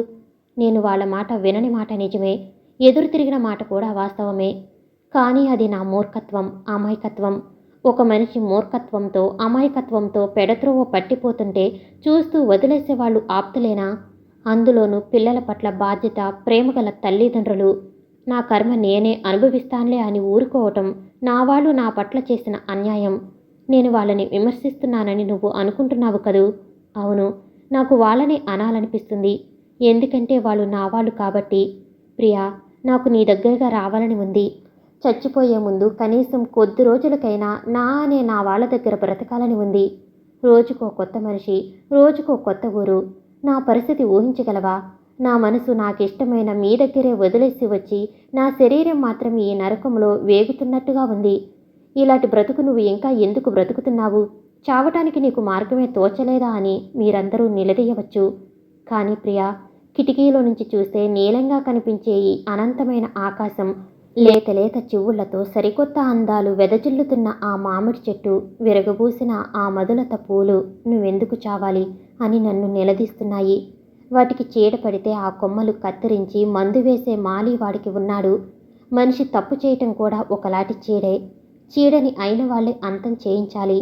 నేను వాళ్ళ మాట వినని మాట నిజమే, ఎదురు తిరిగిన మాట కూడా వాస్తవమే. కానీ అది నా మూర్ఖత్వం, అమాయకత్వం. ఒక మనిషి మూర్ఖత్వంతో, అమాయకత్వంతో పెడత్రోవ పట్టిపోతుంటే చూస్తూ వదిలేసే వాళ్ళు ఆప్తులేనా? అందులోనూ పిల్లల పట్ల బాధ్యత, ప్రేమగల తల్లిదండ్రులు. నా కర్మ నేనే అనుభవిస్తానులే అని ఊరుకోవటం నా వాళ్ళు నా పట్ల చేసిన అన్యాయం. నేను వాళ్ళని విమర్శిస్తున్నానని నువ్వు అనుకుంటున్నావు కదూ? అవును, నాకు వాళ్ళని అనాలనిపిస్తుంది. ఎందుకంటే వాళ్ళు నా వాళ్ళు కాబట్టి. ప్రియా, నాకు నీ దగ్గరగా రావాలని ఉంది. చచ్చిపోయే ముందు కనీసం కొద్ది రోజులకైనా నా వాళ్ళ దగ్గర బ్రతకాలని ఉంది. రోజుకో కొత్త మనిషి, రోజుకో కొత్త ఊరు. నా పరిస్థితి ఊహించగలవా? నా మనసు నాకిష్టమైన మీ దగ్గరే వదిలేసి వచ్చి నా శరీరం మాత్రం ఈ నరకంలో వేగుతున్నట్టుగా ఉంది. ఇలాంటి బ్రతుకు నువ్వు ఇంకా ఎందుకు బ్రతుకుతున్నావు? చావటానికి నీకు మార్గమే తోచలేదా అని మీరందరూ నిలదీయవచ్చు. కానీ ప్రియా, కిటికీలో నుంచి చూస్తే నీలంగా కనిపించే ఈ అనంతమైన ఆకాశం, లేత లేత చివుళ్లతో సరికొత్త అందాలు వెదజిల్లుతున్న ఆ మామిడి చెట్టు, విరగబూసిన ఆ మధులత పూలు నువ్వెందుకు చావాలి అని నన్ను నిలదీస్తున్నాయి. వాటికి చీడ పడితే ఆ కొమ్మలు కత్తిరించి మందు వేసే మాలి వాడికి ఉన్నాడు. మనిషి తప్పు చేయటం కూడా ఒకలాంటి చీడే. చీడని అయిన వాళ్ళే అంతం చేయించాలి.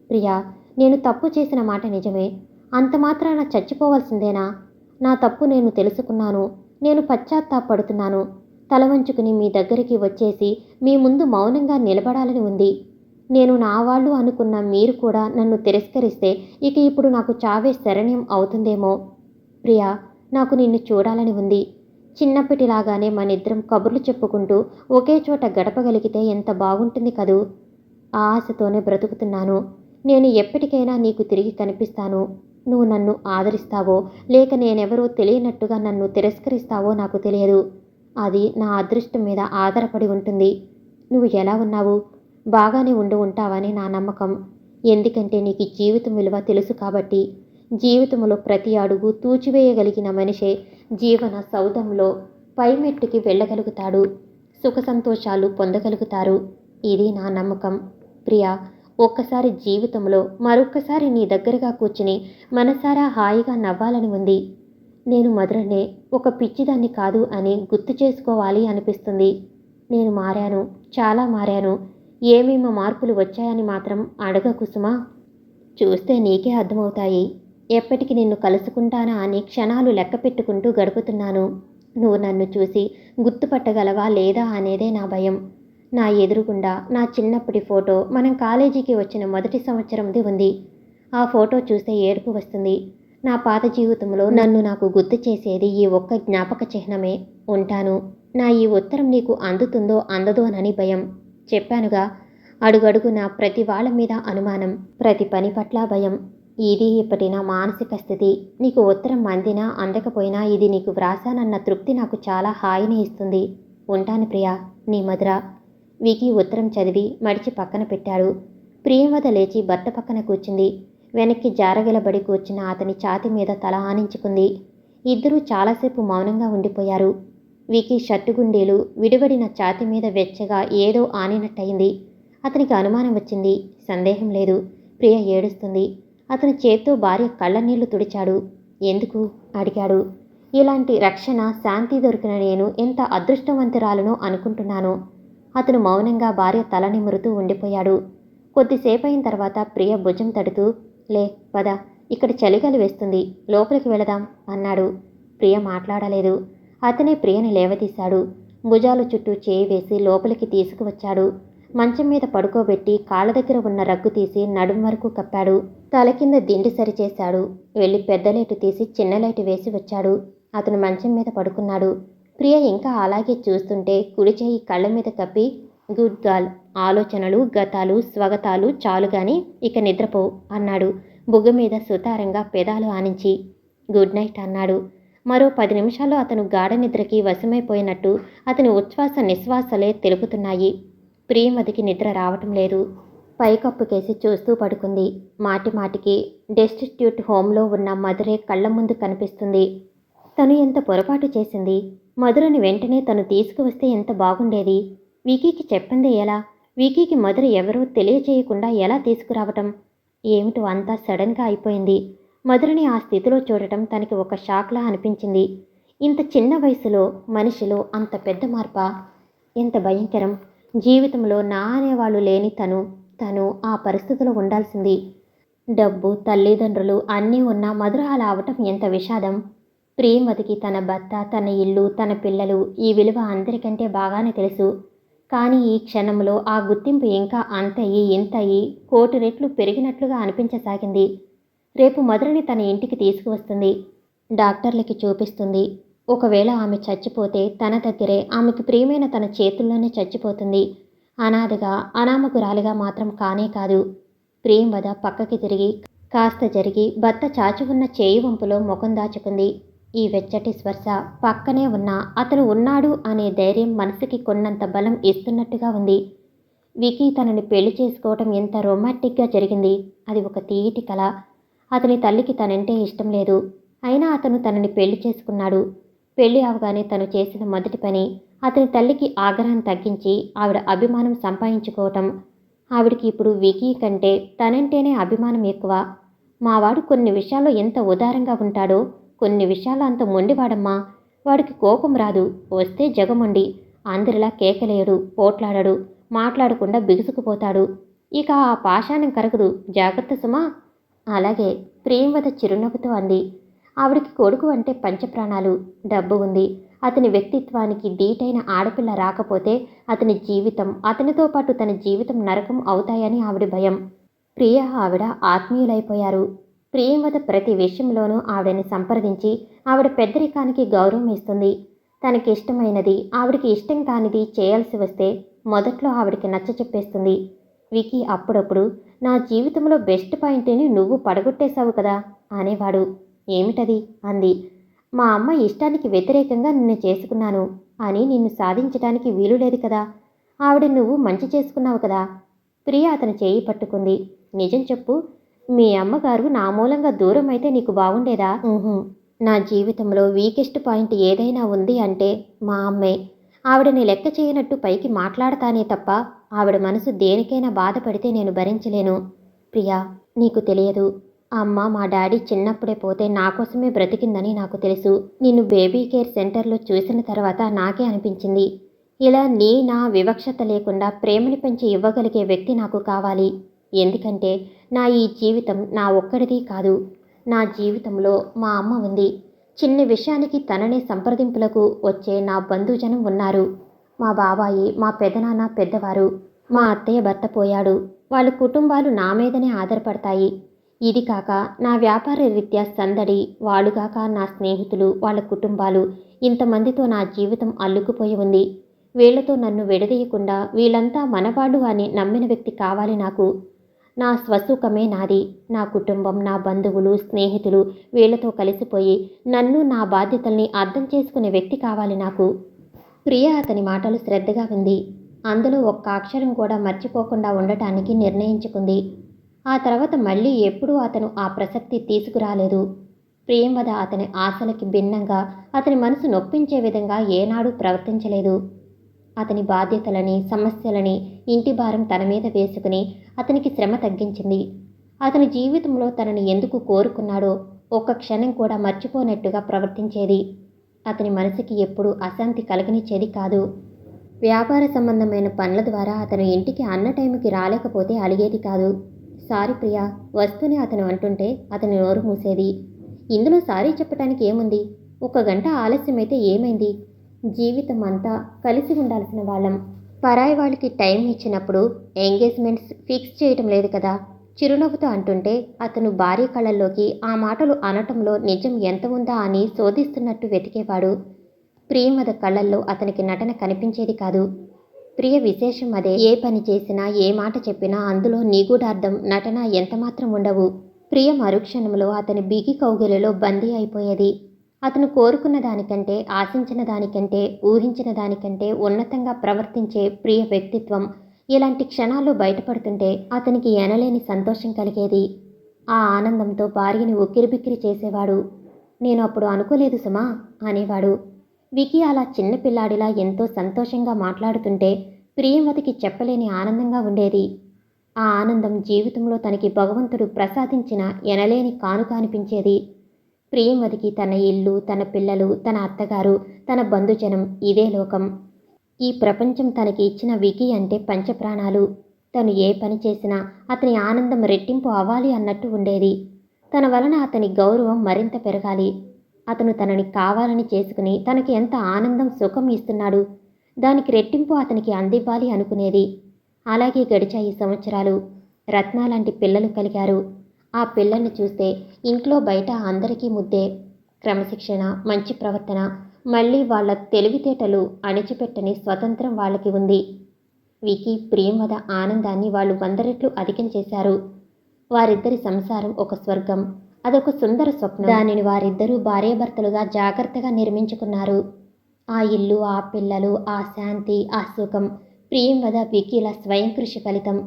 ప్రియా, నేను తప్పు చేసిన మాట నిజమే. అంత మాత్రాన చచ్చిపోవలసిందేనా? నా తప్పు నేను తెలుసుకున్నాను. నేను పశ్చాత్తాపడుతున్నాను. తల వంచుకుని మీ దగ్గరికి వచ్చేసి మీ ముందు మౌనంగా నిలబడాలని ఉంది. నేను నా వాళ్ళు అనుకున్న మీరు కూడా నన్ను తిరస్కరిస్తే ఇక ఇప్పుడు నాకు చావే శరణ్యం అవుతుందేమో. ప్రియా, నాకు నిన్ను చూడాలని ఉంది. చిన్నప్పటిలాగానే మనిద్దరం కబుర్లు చెప్పుకుంటూ ఒకే చోట గడపగలిగితే ఎంత బాగుంటుంది కదూ. ఆ ఆశతోనే బ్రతుకుతున్నాను. నేను ఎప్పటికైనా నీకు తిరిగి కనిపిస్తాను. నువ్వు నన్ను ఆదరిస్తావో లేక నేనెవరో తెలియనట్టుగా నన్ను తిరస్కరిస్తావో నాకు తెలియదు. అది నా అదృష్టం మీద ఆధారపడి ఉంటుంది. నువ్వు ఎలా ఉన్నావు? బాగానే ఉంటావని నా నమ్మకం. ఎందుకంటే నీకు జీవితం విలువ తెలుసు కాబట్టి. జీవితంలో ప్రతి అడుగు తూచివేయగలిగిన మనిషే జీవన సౌధంలో పైమెట్టుకి వెళ్ళగలుగుతాడు, సుఖ సంతోషాలు పొందగలుగుతారు. ఇది నా నమ్మకం. ప్రియా, ఒక్కసారి జీవితంలో మరొక్కసారి నీ దగ్గరగా కూర్చుని మనసారా హాయిగా నవ్వాలని ఉంది. నేను మధురనే, ఒక పిచ్చిదాన్ని కాదు అని గుర్తు చేసుకోవాలి అనిపిస్తుంది. నేను మారాను, చాలా మారాను. ఏమేమో మార్పులు వచ్చాయని మాత్రం అడగకు సుమా. చూస్తే నీకే అర్థమవుతాయి. ఎప్పటికి నిన్ను కలుసుకుంటానా అని క్షణాలు లెక్క పెట్టుకుంటూ గడుపుతున్నాను. నువ్వు నన్ను చూసి గుర్తుపట్టగలవా లేదా అనేదే నా భయం. నా ఎదురుగుండా నా చిన్నప్పటి ఫోటో, మనం కాలేజీకి వచ్చిన మొదటి సంవత్సరంది ఉంది. ఆ ఫోటో చూస్తే ఏడుపు వస్తుంది. నా పాత జీవితంలో నన్ను నాకు గుర్తు చేసేది ఈ ఒక్క జ్ఞాపక చిహ్నమే. ఉంటాను. నా ఈ ఉత్తరం నీకు అందుతుందో అందదోనని భయం. చెప్పానుగా, అడుగడుగున ప్రతి వాళ్ళ మీద అనుమానం, ప్రతి పని పట్ల భయం. ఇది ఇప్పటి నా మానసిక స్థితి. నీకు ఉత్తరం అందినా అందకపోయినా ఇది నీకు వ్రాసానన్న తృప్తి నాకు చాలా హాయిని ఇస్తుంది. ఉంటాను ప్రియా, నీ మధుర. వికీ ఉత్తరం చదివి మడిచి పక్కన పెట్టాడు. ప్రియంవద లేచి భర్త పక్కన కూర్చుంది. వెనక్కి జారగలబడి కూర్చున్న అతని ఛాతి మీద తల ఆనించుకుంది. ఇద్దరూ చాలాసేపు మౌనంగా ఉండిపోయారు. వికీ షర్టు గుండీలు విడివడిన ఛాతి మీద వెచ్చగా ఏదో ఆనినట్టయింది. అతనికి అనుమానం వచ్చింది. సందేహం లేదు, ప్రియ ఏడుస్తుంది. అతని చేత్తో భార్య కళ్ళనీళ్లు తుడిచాడు. ఎందుకు అడిగాడు. ఇలాంటి రక్షణ, శాంతి దొరికిన నేను ఎంత అదృష్టవంతురాలనో అనుకుంటున్నాను. అతను మౌనంగా భార్య తల నిమురుతూ ఉండిపోయాడు. కొద్దిసేపయిన తర్వాత ప్రియ భుజం తడుతూ, లే పద, ఇక్కడ చలిగాలి వేస్తుంది, లోపలికి వెళదాం అన్నాడు. ప్రియ మాట్లాడలేదు. అతనే ప్రియని లేవదీశాడు. భుజాల చుట్టూ చేయి వేసి లోపలికి తీసుకువచ్చాడు. మంచం మీద పడుకోబెట్టి కాళ్ళ దగ్గర ఉన్న రగ్గు తీసి నడుం వరకు కప్పాడు. తల కింద దిండి సరిచేశాడు. వెళ్ళి పెద్ద లైటు తీసి చిన్న లైటు వేసి వచ్చాడు. అతను మంచం మీద పడుకున్నాడు. ప్రియ ఇంకా అలాగే చూస్తుంటే కుడి చేయి కళ్ళ మీద కప్పి, గుడ్ గర్ల్, ఆలోచనలు గతాలు స్వగతాలు చాలుగాని ఇక నిద్రపో అన్నాడు బుగ్గ మీద సుతారంగా పెదాలు ఆనించి. గుడ్ నైట్ అన్నాడు. మరో 10 నిమిషాల్లో అతను గాఢ నిద్రకి వశమైపోయినట్టు అతని ఉచ్ఛ్వాస నిశ్వాసలే తెలుపుతున్నాయి. ప్రియమతికి నిద్ర రావటం లేదు. పైకప్పుకేసి చూస్తూ పడుకుంది. మాటిమాటికి డెస్టిట్యూట్ హోంలో ఉన్న మధురే కళ్ళ ముందు కనిపిస్తుంది. తను ఎంత పొరపాటు చేసింది. మధురని వెంటనే తను తీసుకువస్తే ఎంత బాగుండేది. వికీకి చెప్పిందే ఎలా? వికీకి మధుర ఎవరో తెలియచేయకుండా ఎలా తీసుకురావటం? ఏమిటో అంతా సడన్గా అయిపోయింది. మధురని ఆ స్థితిలో చూడటం తనకి ఒక షాక్లా అనిపించింది. ఇంత చిన్న వయసులో మనిషిలో అంత పెద్ద మార్పా? ఎంత భయంకరం. జీవితంలో నా అనేవాళ్ళు లేని తను ఆ పరిస్థితిలో ఉండాల్సింది. డబ్బు తల్లిదండ్రులు అన్నీ ఉన్నా మధుర అలా అవటం ఎంత విషాదం. ప్రియమతికి తన భర్త, తన ఇల్లు, తన పిల్లలు ఈ విలువ అందరికంటే బాగానే తెలుసు. కానీ ఈ క్షణంలో ఆ గుర్తింపు ఇంకా అంతయ్యి ఇంతయ్యి 1,000,000 రెట్లు పెరిగినట్లుగా అనిపించసాగింది. రేపు మధురని తన ఇంటికి తీసుకువస్తుంది. డాక్టర్లకి చూపిస్తుంది. ఒకవేళ ఆమె చచ్చిపోతే తన దగ్గరే ఆమెకు ప్రియమైన తన చేతుల్లోనే చచ్చిపోతుంది. అనాథగా అనామకురాలిగా మాత్రం కానే కాదు. ప్రియంవద పక్కకి తిరిగి కాస్త జరిగి భర్త చాచి ఉన్న చేయి వంపులో ముఖం దాచుకుంది. ఈ వెచ్చటి స్పర్శ పక్కనే ఉన్నా అతను ఉన్నాడు అనే ధైర్యం మనసుకి కొన్నంత బలం ఇస్తున్నట్టుగా ఉంది. వికీ తనని పెళ్లి చేసుకోవటం ఎంత రొమాంటిక్గా జరిగింది. అది ఒక తీయటి కళ. అతని తల్లికి తనంటే ఇష్టం లేదు. అయినా అతను తనని పెళ్లి చేసుకున్నాడు. పెళ్లి అవగానే తను చేసిన మొదటి పని అతని తల్లికి ఆగ్రహం తగ్గించి ఆవిడ అభిమానం సంపాదించుకోవటం. ఆవిడికి ఇప్పుడు వికీ కంటే తనంటేనే అభిమానం ఎక్కువ. మావాడు కొన్ని విషయాల్లో ఎంత ఉదారంగా ఉంటాడో కొన్ని విషయాల్లో అంత మొండివాడమ్మా. వాడికి కోపం రాదు. వస్తే జగమొండి. అందరిలా కేకలేయడు, పోట్లాడడు, మాట్లాడకుండా బిగుసుకుపోతాడు. ఇక ఆ పాషాణం కరగదు. జాగ్రత్త సుమా. అలాగే, ప్రేమవద చిరునవ్వుతో అంది. ఆవిడికి కొడుకు అంటే పంచప్రాణాలు. డబ్బు ఉంది. అతని వ్యక్తిత్వానికి ధీటైన ఆడపిల్ల రాకపోతే అతని జీవితం, అతనితో పాటు తన జీవితం నరకం అవుతాయని ఆవిడ భయం. ప్రియ ఆవిడ ఆత్మీయులైపోయారు. ప్రియవద ప్రతి విషయంలోనూ ఆవిడని సంప్రదించి ఆవిడ పెద్దరికానికి గౌరవం ఇస్తుంది. తనకిష్టమైనది ఆవిడికి ఇష్టం కానిది చేయాల్సి వస్తే మొదట్లో ఆవిడికి నచ్చ చెప్పేస్తుంది. వికీ అప్పుడప్పుడు నా జీవితంలో బెస్ట్ పాయింట్ని నువ్వు పడగొట్టేశావు కదా అనేవాడు. ఏమిటది అంది. మా అమ్మ ఇష్టానికి వ్యతిరేకంగా నిన్ను చేసుకున్నాను అని నిన్ను సాధించడానికి వీలు లేదు కదా. ఆవిడ నువ్వు మంచి చేసుకున్నావు కదా. ప్రియ అతను చేయి పట్టుకుంది. నిజం చెప్పు, మీ అమ్మగారు నా మూలంగా దూరం అయితే నీకు బాగుండేదా? నా జీవితంలో వీకెస్ట్ పాయింట్ ఏదైనా ఉంది అంటే మా అమ్మే. ఆవిడని లెక్క చేయనట్టు పైకి మాట్లాడతానే తప్ప ఆవిడ మనసు దేనికైనా బాధపడితే నేను భరించలేను. ప్రియా, నీకు తెలియదు. అమ్మ మా డాడీ చిన్నప్పుడే పోతే నా కోసమే బ్రతికిందని నాకు తెలుసు. నిన్ను బేబీ కేర్ సెంటర్లో చూసిన తర్వాత నాకే అనిపించింది, ఇలా నా వివక్షత లేకుండా ప్రేమని పెంచి ఇవ్వగలిగే వ్యక్తి నాకు కావాలి. ఎందుకంటే నా ఈ జీవితం నా ఒక్కడిది కాదు. నా జీవితంలో మా అమ్మ ఉంది. చిన్న విషయానికి తననే సంప్రదింపులకు వచ్చే నా బంధుజనం ఉన్నారు. మా బాబాయి, మా పెదనాన్న పెద్దవారు, మా అత్తయ్య భర్త పోయాడు. వాళ్ళ కుటుంబాలు నా మీదనే ఆధారపడతాయి. ఇది కాక నా వ్యాపార రీత్యా సందడి, వాళ్ళుగాక నా స్నేహితులు, వాళ్ళ కుటుంబాలు, ఇంతమందితో నా జీవితం అల్లుకుపోయి ఉంది. వీళ్లతో నన్ను విడదీయకుండా వీళ్ళంతా మనవాళ్ళు అని నమ్మిన వ్యక్తి కావాలి నాకు. నా స్వసుఖమే నాది. నా కుటుంబం, నా బంధువులు, స్నేహితులు వీళ్లతో కలిసిపోయి నన్ను, నా బాధ్యతల్ని అర్థం చేసుకునే వ్యక్తి కావాలి నాకు. ప్రియ అతని మాటలు శ్రద్ధగా వింది. అందులో ఒక్క అక్షరం కూడా మర్చిపోకుండా ఉండటానికి నిర్ణయించుకుంది. ఆ తర్వాత మళ్ళీ ఎప్పుడూ అతను ఆ ప్రసక్తి తీసుకురాలేదు. ప్రేమవద అతని ఆశలకి భిన్నంగా, అతని మనసు నొప్పించే విధంగా ఏనాడూ ప్రవర్తించలేదు. అతని బాధ్యతలని, సమస్యలని, ఇంటి భారం తన మీద వేసుకుని అతనికి శ్రమ తగ్గించింది. అతని జీవితంలో తనని ఎందుకు కోరుకున్నాడో ఒక్క క్షణం కూడా మర్చిపోనట్టుగా ప్రవర్తించేది. అతని మనసుకి ఎప్పుడూ అశాంతి కలిగనిచ్చేది కాదు. వ్యాపార సంబంధమైన పనుల ద్వారా అతను ఇంటికి అన్న టైంకి రాలేకపోతే అలిగేది కాదు. సారీ ప్రియా వస్తూనే అతను అంటుంటే అతని నోరు మూసేది. ఇందులో సారీ చెప్పటానికి ఏముంది? 1 గంట ఆలస్యమైతే ఏమైంది? జీవితం అంతా కలిసి ఉండాల్సిన వాళ్ళం. పరాయి వాళ్ళకి టైం ఇచ్చినప్పుడు ఎంగేజ్మెంట్స్ ఫిక్స్ చేయటం లేదు కదా. చిరునవ్వుతో అంటుంటే అతను భార్య కళ్ళల్లోకి ఆ మాటలు అనటంలో నిజం ఎంత ఉందా అని శోధిస్తున్నట్టు వెతికేవాడు. ప్రియమద కళ్ళల్లో అతనికి నటన కనిపించేది కాదు. ప్రియ విశేషం అదే. ఏ పని చేసినా ఏ మాట చెప్పినా అందులో నిగూఢార్థం నటన ఎంతమాత్రం ఉండవు. ప్రియ మరుక్షణంలో అతని బిగి కౌగిలిలో బందీ అయిపోయేది. అతను కోరుకున్న దానికంటే, ఆశించిన దానికంటే, ఊహించిన దానికంటే ఉన్నతంగా ప్రవర్తించే ప్రియ వ్యక్తిత్వం ఇలాంటి క్షణాల్లో బయటపడుతుంటే అతనికి ఎనలేని సంతోషం కలిగేది. ఆ ఆనందంతో భార్యని ఉక్కిరిబిక్కిరి చేసేవాడు. నేను అప్పుడు అనుకోలేదు సుమా అనేవాడు. వికీ అలా చిన్నపిల్లాడిలా ఎంతో సంతోషంగా మాట్లాడుతుంటే ప్రియమతికి చెప్పలేని ఆనందంగా ఉండేది. ఆ ఆనందం జీవితంలో తనకి భగవంతుడు ప్రసాదించిన ఎనలేని కానుక అనిపించేది. ప్రియమతికి తన ఇల్లు, తన పిల్లలు, తన అత్తగారు, తన బంధుజనం ఇదే లోకం. ఈ ప్రపంచం తనకి ఇచ్చిన వికీ అంటే పంచప్రాణాలు. తను ఏ పని చేసినా అతని ఆనందం రెట్టింపు అవ్వాలి అన్నట్టు ఉండేది. తన వలన అతని గౌరవం మరింత పెరగాలి. అతను తనని కావాలని చేసుకుని తనకి ఎంత ఆనందం, సుఖం ఇస్తున్నాడు, దానికి రెట్టింపు అతనికి అందివ్వాలి అనుకునేది. అలాగే గడిచాయి సంవత్సరాలు. రత్నాలాంటి పిల్లలు కలిగారు. ఆ పిల్లల్ని చూస్తే ఇంట్లో బయట అందరికీ ముద్దే. క్రమశిక్షణ, మంచి ప్రవర్తన, మళ్ళీ వాళ్ళ తెలివితేటలు అణిచిపెట్టని స్వతంత్రం వాళ్ళకి ఉంది. వికీ, ప్రియమద ఆనందాన్ని వాళ్ళు 100 రెట్లు అధికం చేశారు. వారిద్దరి సంసారం ఒక స్వర్గం. అదొక సుందర స్వప్నం. దానిని వారిద్దరూ భార్యాభర్తలుగా జాగ్రత్తగా నిర్మించుకున్నారు. ఆ ఇల్లు, ఆ పిల్లలు, ఆ శాంతి, ఆ సుఖం ప్రియంవద, వికీల స్వయం కృషి ఫలితం.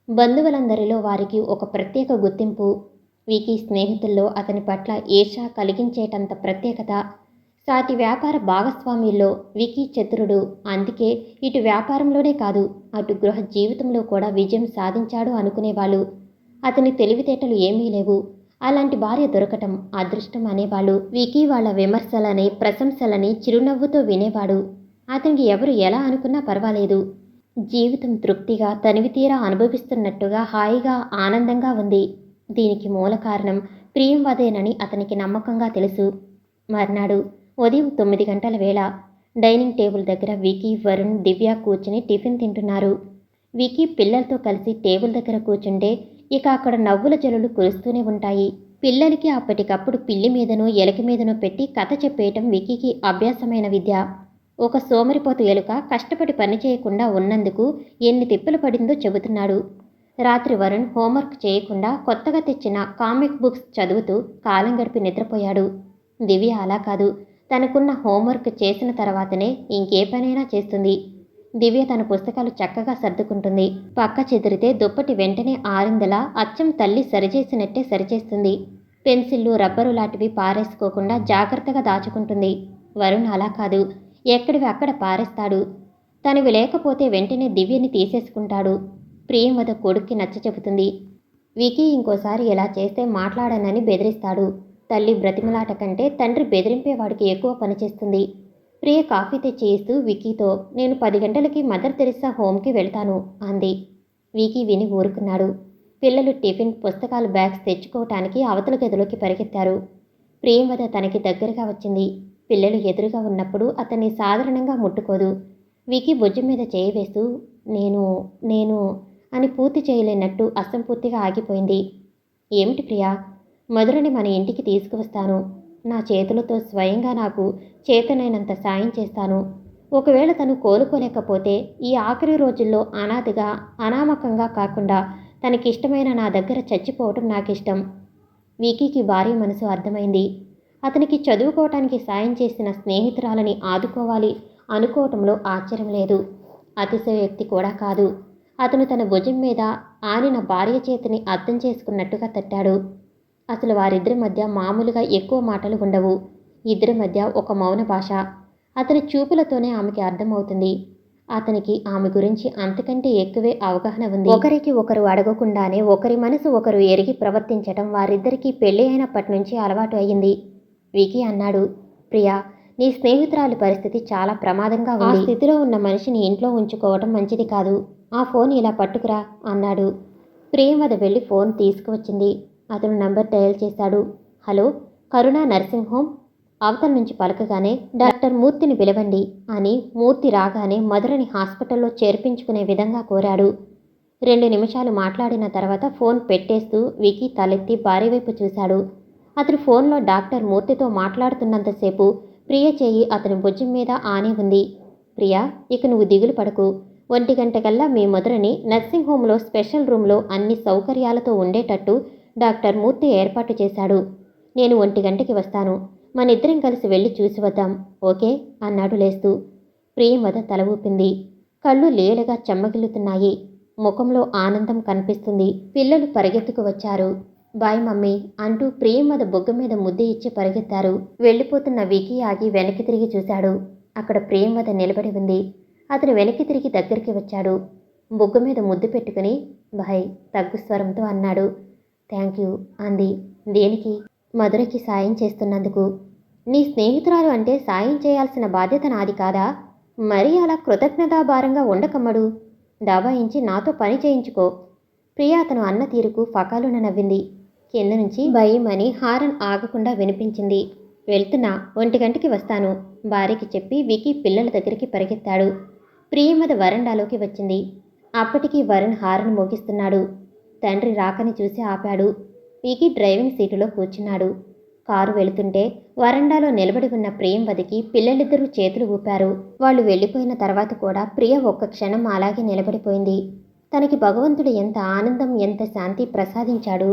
బంధువులందరిలో వారికి ఒక ప్రత్యేక గుర్తింపు. వికీ స్నేహితుల్లో అతని పట్ల ఈర్ష్య కలిగించేటంత ప్రత్యేకత. సాటి వ్యాపార భాగస్వామ్యుల్లో వికీ చతురుడు. అందుకే ఇటు వ్యాపారంలోనే కాదు, అటు గృహ జీవితంలో కూడా విజయం సాధించాడు అనుకునేవాళ్ళు. అతని తెలివితేటలు ఏమీ లేవు. అలాంటి భార్య దొరకటం అదృష్టం అనేవాళ్ళు. వికీ వాళ్ళ విమర్శలని, ప్రశంసలని చిరునవ్వుతో వినేవాడు. అతనికి ఎవరు ఎలా అనుకున్నా పర్వాలేదు. జీవితం తృప్తిగా, తనివితీరా అనుభవిస్తున్నట్టుగా హాయిగా, ఆనందంగా ఉంది. దీనికి మూల కారణం ప్రియంవదేనని అతనికి నమ్మకంగా తెలుసు. మర్నాడు ఉదయం 9 గంటల వేళ. డైనింగ్ టేబుల్ దగ్గర వికీ, వరుణ్, దివ్య కూర్చుని టిఫిన్ తింటున్నారు. వికీ పిల్లలతో కలిసి టేబుల్ దగ్గర కూర్చుంటే ఇక అక్కడ నవ్వుల జల్లులు కురుస్తూనే ఉంటాయి. పిల్లలకి అప్పటికప్పుడు పిల్లి మీదనో ఎలక మీదనో పెట్టి కథ చెప్పేయటం వికీకి అభ్యాసమైన విద్య. ఒక సోమరిపోతు ఎలుక కష్టపడి పని చేయకుండా ఉన్నందుకు ఎన్ని తిప్పలు పడిందో చెబుతున్నాడు. రాత్రి వరుణ్ హోంవర్క్ చేయకుండా కొత్తగా తెచ్చిన కామిక్ బుక్స్ చదువుతూ కాలం గడిపి నిద్రపోయాడు. దివ్య అలా కాదు. తనకున్న హోంవర్క్ చేసిన తర్వాతనే ఇంకే పనైనా చేస్తుంది. దివ్య తన పుస్తకాలు చక్కగా సర్దుకుంటుంది. పక్క చెదిరితే దుప్పటి వెంటనే ఆరిందలా అచ్చం తల్లి సరిచేసినట్టే సరిచేస్తుంది. పెన్సిళ్ళు, రబ్బరు లాంటివి పారేసుకోకుండా జాగ్రత్తగా దాచుకుంటుంది. వరుణ్ అలా కాదు. ఎక్కడివి అక్కడ పారేస్తాడు. తనవి లేకపోతే వెంటనే దివ్యని తీసేసుకుంటాడు. ప్రియంవద కొడుక్కి నచ్చ చెబుతుంది. వికీ ఇంకోసారి ఇలా చేస్తే మాట్లాడనని బెదిరిస్తాడు. తల్లి బ్రతిమలాట కంటే తండ్రి బెదిరింపేవాడికి ఎక్కువ పనిచేస్తుంది. ప్రియ కాఫీ తెచ్చి ఇస్తూ వికీతో, నేను 10 గంటలకి మదర్ తెరిసా హోమ్కి వెళ్తాను అంది. వికీ విని ఊరుకున్నాడు. పిల్లలు టిఫిన్, పుస్తకాలు, బ్యాగ్స్ తెచ్చుకోవటానికి అవతల గదిలోకి పరిగెత్తారు. ప్రియంవద తనకి దగ్గరగా వచ్చింది. పిల్లలు ఎదురుగా ఉన్నప్పుడు అతన్ని సాధారణంగా ముట్టుకోదు. వికీ భుజం మీద చేయి వేస్తూ నేను అని పూర్తి చేయలేనట్టు అసంపూర్తిగా ఆగిపోయింది. ఏమిటి ప్రియా? మధురని మన ఇంటికి తీసుకువస్తాను. నా చేతులతో స్వయంగా నాకు చేతనైనంత సాయం చేస్తాను. ఒకవేళ తను కోలుకోలేకపోతే ఈ ఆఖరి రోజుల్లో అనాథగా, అనామకంగా కాకుండా తనకిష్టమైన నా దగ్గర చచ్చిపోవటం నాకిష్టం. వికీకి భార్య మనసు అర్థమైంది. అతనికి చదువుకోవటానికి సాయం చేసిన స్నేహితురాలని ఆదుకోవాలి అనుకోవటంలో ఆశ్చర్యం లేదు. అతిశయోక్తి కూడా కాదు. అతను తన భుజం మీద ఆనిన భార్య చేతిని అర్థం చేసుకున్నట్టుగా తట్టాడు. అసలు వారిద్దరి మధ్య మామూలుగా ఎక్కువ మాటలు ఉండవు. ఇద్దరి మధ్య ఒక మౌన భాష. అతని చూపులతోనే ఆమెకి అర్థమవుతుంది. అతనికి ఆమె గురించి అంతకంటే ఎక్కువే అవగాహన ఉంది. ఒకరికి ఒకరు అడగకుండానే ఒకరి మనసు ఒకరు ఎరిగి ప్రవర్తించటం వారిద్దరికీ పెళ్లి అయినప్పటి నుంచి అలవాటు అయ్యింది. వికీ అన్నాడు, ప్రియా, నీ స్నేహితురాలి పరిస్థితి చాలా ప్రమాదంగా ఉంది. ఆ స్థితిలో ఉన్న మనిషిని ఇంట్లో ఉంచుకోవటం మంచిది కాదు. ఆ ఫోన్ ఇలా పట్టుకురా అన్నాడు. ప్రియమద వెళ్ళి ఫోన్ తీసుకువచ్చింది. అతను నంబర్ డయల్ చేశాడు. హలో, కరుణ నర్సింగ్ హోమ్. అవతల నుంచి పలకగానే డాక్టర్ మూర్తిని పిలవండి అని మూర్తి రాగానే మధురని హాస్పిటల్లో చేర్పించుకునే విధంగా కోరాడు. 2 నిమిషాలు మాట్లాడిన తర్వాత ఫోన్ పెట్టేస్తూ వికీ తలెత్తి భార్య వైపు చూశాడు. అతను ఫోన్లో డాక్టర్ మూర్తితో మాట్లాడుతున్నంతసేపు ప్రియ చేయి అతని భుజం మీద ఆనే ఉంది. ప్రియా, ఇక నువ్వు దిగులు పడకు. 1 గంటకల్లా మీ మధురని నర్సింగ్ హోంలో స్పెషల్ రూమ్లో అన్ని సౌకర్యాలతో ఉండేటట్టు డాక్టర్ మూర్తి ఏర్పాటు చేశాడు. నేను 1 గంటకి వస్తాను. మనిద్దరం కలిసి వెళ్ళి చూసి వద్దాం, ఓకే అన్నాడు లేస్తూ. ప్రియంవద తల ఊపింది. కళ్ళు లీలగా చెమ్మగిల్లుతున్నాయి. ముఖంలో ఆనందం కనిపిస్తుంది. పిల్లలు పరిగెత్తుకు వచ్చారు. బాయ్ మమ్మీ అంటూ ప్రియంవద బొగ్గ మీద ముద్దు ఇచ్చి పరిగెత్తారు. వెళ్ళిపోతున్న వికీ ఆగి వెనక్కి తిరిగి చూశాడు. అక్కడ ప్రియంవద నిలబడి ఉంది. అతను వెనక్కి తిరిగి దగ్గరికి వచ్చాడు. బొగ్గ మీద ముద్దు పెట్టుకుని బాయ్ తగ్గు స్వరంతో అన్నాడు. థ్యాంక్ యూ అంది. దేనికి? మధురకి సాయం చేస్తున్నందుకు. నీ స్నేహితురాలు అంటే సాయం చేయాల్సిన బాధ్యత నాది కాదా? మరీ అలా కృతజ్ఞతాభారంగా ఉండకమ్మడు. దబాయించి నాతో పని చేయించుకో. ప్రియ అతను అన్న తీరుకు ఫకాలున నవ్వింది. కింద నుంచి భయమని హారన్ ఆగకుండా వినిపించింది. వెళ్తున్నా, 1 గంటకి వస్తాను భార్యకి చెప్పి వికీ పిల్లల దగ్గరికి పరిగెత్తాడు. ప్రియమద వరండాలోకి వచ్చింది. అప్పటికి వరుణ్ హారన్ మోగిస్తున్నాడు. తండ్రి రాకని చూసి ఆపాడు. వికీ డ్రైవింగ్ సీటులో కూర్చున్నాడు. కారు వెళుతుంటే వరండాలో నిలబడి ఉన్న ప్రియంవదకి పిల్లలిద్దరూ చేతులు ఊపారు. వాళ్ళు వెళ్ళిపోయిన తర్వాత కూడా ప్రియ ఒక్క క్షణం అలాగే నిలబడిపోయింది. తనకి భగవంతుడు ఎంత ఆనందం, ఎంత శాంతి ప్రసాదించాడు.